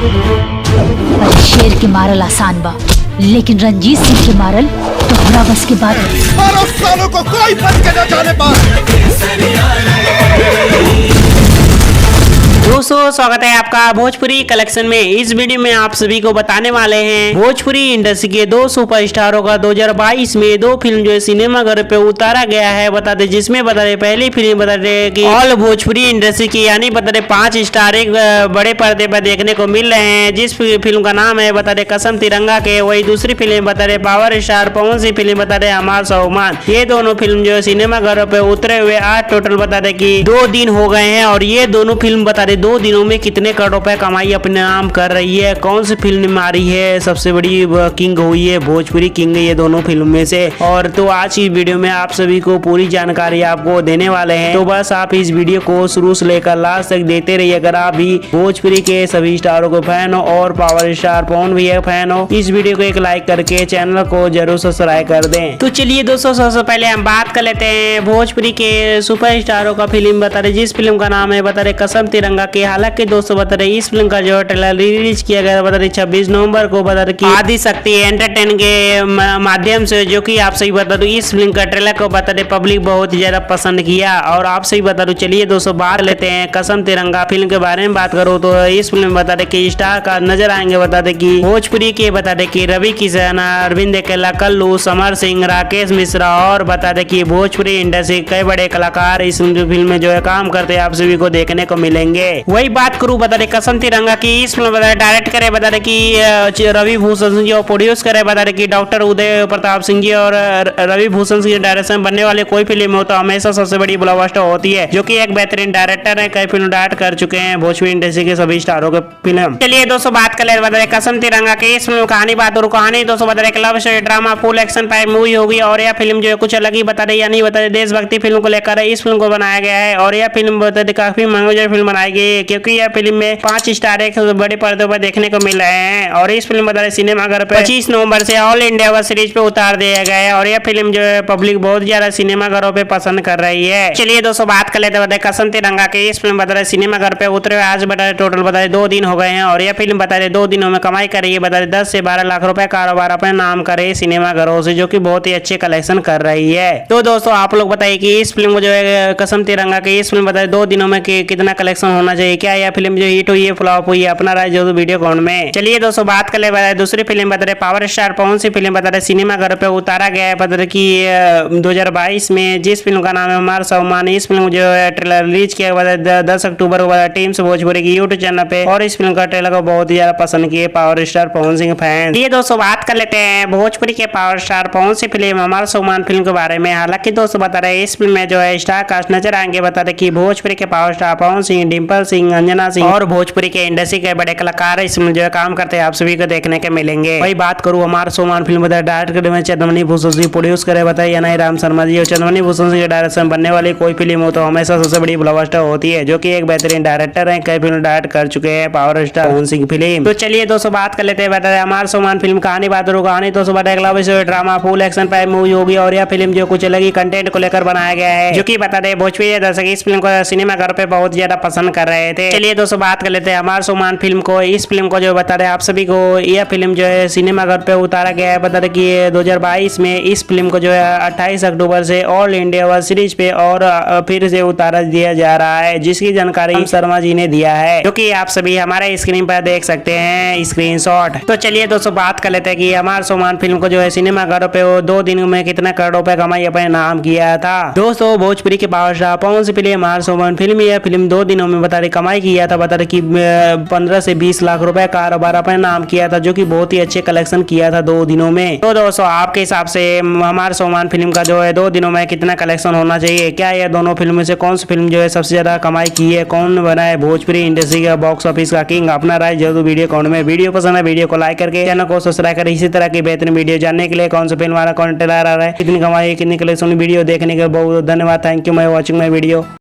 पर शेर के मारल आसान बा, लेकिन रंजीत सिंह के मारल तोहरा बस के बात नहीं। 12 सालों को कोई बच के न जाने पाए। दोस्तों स्वागत है आपका भोजपुरी कलेक्शन में। इस वीडियो में आप सभी को बताने वाले हैं भोजपुरी इंडस्ट्री के दो सुपरस्टारों का 2022 में दो फिल्म जो है सिनेमा घर पे उतारा गया है। बताते जिसमें बताते पहली फिल्म बताते कि ऑल भोजपुरी इंडस्ट्री की यानी बताते 5 स्टार एक बड़े पर्दे पर देखने को मिल रहे हैं, जिस फिल्म का नाम है बताते कसम तिरंगा के। वही दूसरी फिल्म बताते power star Pawan Singh film बताते हमार सौमान। ये दोनों फिल्म जो है सिनेमा घर पे उतरे हुए आज टोटल बताते कि 2 दिन हो गए हैं और ये दोनों फिल्म बताते 2 दिनों में कितने करोड़ रुपए कमाई अपने नाम कर रही है। कौन सी फिल्म मारी है सबसे बड़ी किंग हुई है, भोजपुरी किंग ये दोनों फिल्म में से। और तो आज की वीडियो में आप सभी को पूरी जानकारी आपको देने वाले हैं, तो बस आप इस वीडियो को शुरू से लेकर लास्ट तक देते रहिए। अगर आप भी भोजपुरी के सभी स्टारों को फैन हो और पावर स्टार पवन भी है फैन हो, इस वीडियो को एक लाइक करके चैनल को जरूर सब्सक्राइब कर दें। तो चलिए दोस्तों सबसे पहले हम बात कर लेते हैं भोजपुरी के सुपर स्टारों का फिल्म बता रहे, जिस फिल्म का नाम है बता रहे कसम तिरंगा के। हालांकि दोस्तों बता रहे इस फिल्म का जो ट्रेलर रिलीज किया गया बता रहे 26 नवंबर को बता रहे आदि शक्ति एंटरटेन के माध्यम से, जो कि आप सही बता दो इस फिल्म का ट्रेलर को बता रहे पब्लिक बहुत ही ज्यादा पसंद किया। और आप सही बता दो चलिए दोस्तों बात लेते हैं कसम तिरंगा फिल्म के बारे में बात करो तो इस फिल्म में बता रहे कि स्टार का नजर आएंगे बता दे कि भोजपुरी के बता दे कि रवि किशन, अरविंद केला, कल्लू, समर सिंह, राकेश मिश्रा और बता दे कि भोजपुरी इंडस्ट्री कई बड़े कलाकार इस फिल्म में जो है काम करते हैं आप सभी को देखने को मिलेंगे। वही बात करूं बता रहे कसम तिरंगा की इस फिल्म बता रहे डायरेक्ट करे बता रहे कि रवि भूषण सिंह जी और प्रोड्यूस करे बता रहे कि डॉक्टर उदय प्रताप सिंह जी और रवि भूषण सिंह डायरेक्शन बनने वाले कोई फिल्म हो तो हमेशा सबसे बड़ी ब्लॉकबस्टर होती है, जो कि एक बेहतरीन डायरेक्टर है। कई फिल्म डायरेक्ट कर चुके हैं भोजपुरी इंडस्ट्री के सभी स्टारों के फिल्म। चलिए दोस्तों बात कर ले बता रहे कसम तिरंगा की इस फिल्म कहानी बात और कहानी दोस्तों बता रहे love story drama full action pack movie होगी। और यह फिल्म जो है कुछ अलग ही बता रही यानी बता रहे देशभक्ति फिल्म को लेकर इस फिल्म को बनाया गया है। और यह फिल्म बता रहे काफी मंगोजर फिल्म बनाई गई है, क्योंकि यह फिल्म में 5 स्टार एक बड़े पर्दे पर देखने को मिल रहे हैं। और इस फिल्म बता रहे सिनेमा घर पे 25 नवंबर से ऑल इंडिया वेब सीरीज पे उतार दिया गया है। और यह फिल्म जो है पब्लिक बहुत ज्यादा सिनेमा घरों पे पसंद कर रही है। चलिए दोस्तों बात कर लेते हैं कसम तिरंगा के इस फिल्म बता रहे सिनेमा घर पे उतरे आज बता रहे टोटल बता रहे 2 दिन हो गए हैं। और यह फिल्म बता रहे 2 दिनों में कमाई कर रही है बता रहे 10 से 12 लाख रुपए कारोबार अपने नाम करे सिनेमा घरों से, जो कि बहुत ही अच्छे कलेक्शन कर रही है। तो दोस्तों आप लोग बताइए कि इस फिल्म को जो है कसम तिरंगा के इस फिल्म बताए 2 दिनों में कितना कलेक्शन होना चाहिए, क्या यह फिल्म जो हिट हुई है फ्लॉप हुई है, अपना राय जो वीडियो कॉन में। चलिए दोस्तों बात कर ले दूसरी फिल्म बता रहे power star Pawan Singh film बता रहे सिनेमा घर पे उतारा गया है बता रहे कि 2022 में, जिस फिल्म का नाम है हमार सौमान। इस फिल्म जो है ट्रेलर रिलीज किया गया 10 अक्टूबर को टीम से भोजपुरी की यूट्यूब चैनल पे। और इस फिल्म का ट्रेलर को बहुत ही ज्यादा पसंद किए power star Pawan Singh fan. ये दोस्तों बात कर लेते हैं भोजपुरी के power star Pawan Singh film हमार सौमान फिल्म के बारे में। हालांकि दोस्तों बता रहे इस फिल्म में जो है स्टार कास्ट नजर आएंगे बता रहे कि भोजपुरी के पावर स्टार पवन सिंह, डिम्पल सिंह, अंजना सिंह और भोजपुरी के इंडस्ट्री के बड़े कलाकार इसमें जो है काम करते हैं आप सभी को देखने के मिलेंगे। वही बात करूं हमार सोमान फिल्म बताए डायरेक्टर में चंदमणि भूषण सिंह, प्रोड्यूस करे बताए एनआई राम शर्मा जी। और चंदमणि भूषण सिंह के डायरेक्शन बनने वाली कोई फिल्म हो तो हमेशा सबसे बड़ी ब्लॉकबस्टर होती है, जो कि एक बेहतरीन डायरेक्टर है। कई फिल्म डायरेक्ट कर चुके हैं power star Pawan Singh film. तो चलिए दोस्तों बात कर लेते हैं बताए हमार सोमान फिल्म कहानी बात और कहानी दोस्तों बताए love story drama full action pack movie होगी। और यह फिल्म जो कुछ अलग ही कंटेंट को लेकर बनाया गया है, जो कि बता दे भोजपुरी दर्शक इस फिल्म को सिनेमा घर पे बहुत ज्यादा पसंद कर रहे थे। चलिए दोस्तों बात कर लेते हैं हमार सोमान फिल्म को। इस फिल्म को जो बता रहे आप सभी को यह फिल्म जो है सिनेमा घर पे उतारा गया है बता रहे कि 2022 में इस फिल्म को जो है 28 अक्टूबर से ऑल इंडिया वेब सीरीज पे और फिर से उतारा दिया जा रहा है, जिसकी जानकारी शर्मा जी ने दिया है, जो कि आप सभी हमारे स्क्रीन पर देख सकते हैं स्क्रीनशॉट। तो चलिए दोस्तों बात कर लेते हैं कि हमार सोमान फिल्म को जो है सिनेमा घर पे 2 दिनों में कितने करोड़ रुपए कमाई अपने नाम किया था। दोस्तों भोजपुरी के power star Pawan Singh film हमार सोमान फिल्म यह फिल्म 2 दिनों में बता रहे कमाई किया था बता रहे कि 15 से 20 लाख रुपए कारोबार अपने नाम किया था, जो कि बहुत ही अच्छे कलेक्शन किया था 2 दिनों में। तो दोस्तों आपके हिसाब से हमार सोमान फिल्म का जो है 2 दिनों में कितना कलेक्शन होना चाहिए, क्या यह दोनों फिल्मों से कौन सी फिल्म जो है सबसे ज्यादा कमाई की है, कौन बना है भोजपुरी इंडस्ट्री का बॉक्स ऑफिस का किंग, अपना राय जरूर वीडियो कॉन में। वीडियो पसंद है वीडियो को लाइक करके चैनल को सब्सक्राइब करें इसी तरह की बेहतरीन वीडियो जानने के लिए। कौन सा फिल्म वाला कौन ट्रेलर आ रहा है, कितनी कमाई कितनी कलेक्शन वीडियो देखने के बहुत धन्यवाद। थैंक यू, मैं वॉचिंग माई वीडियो।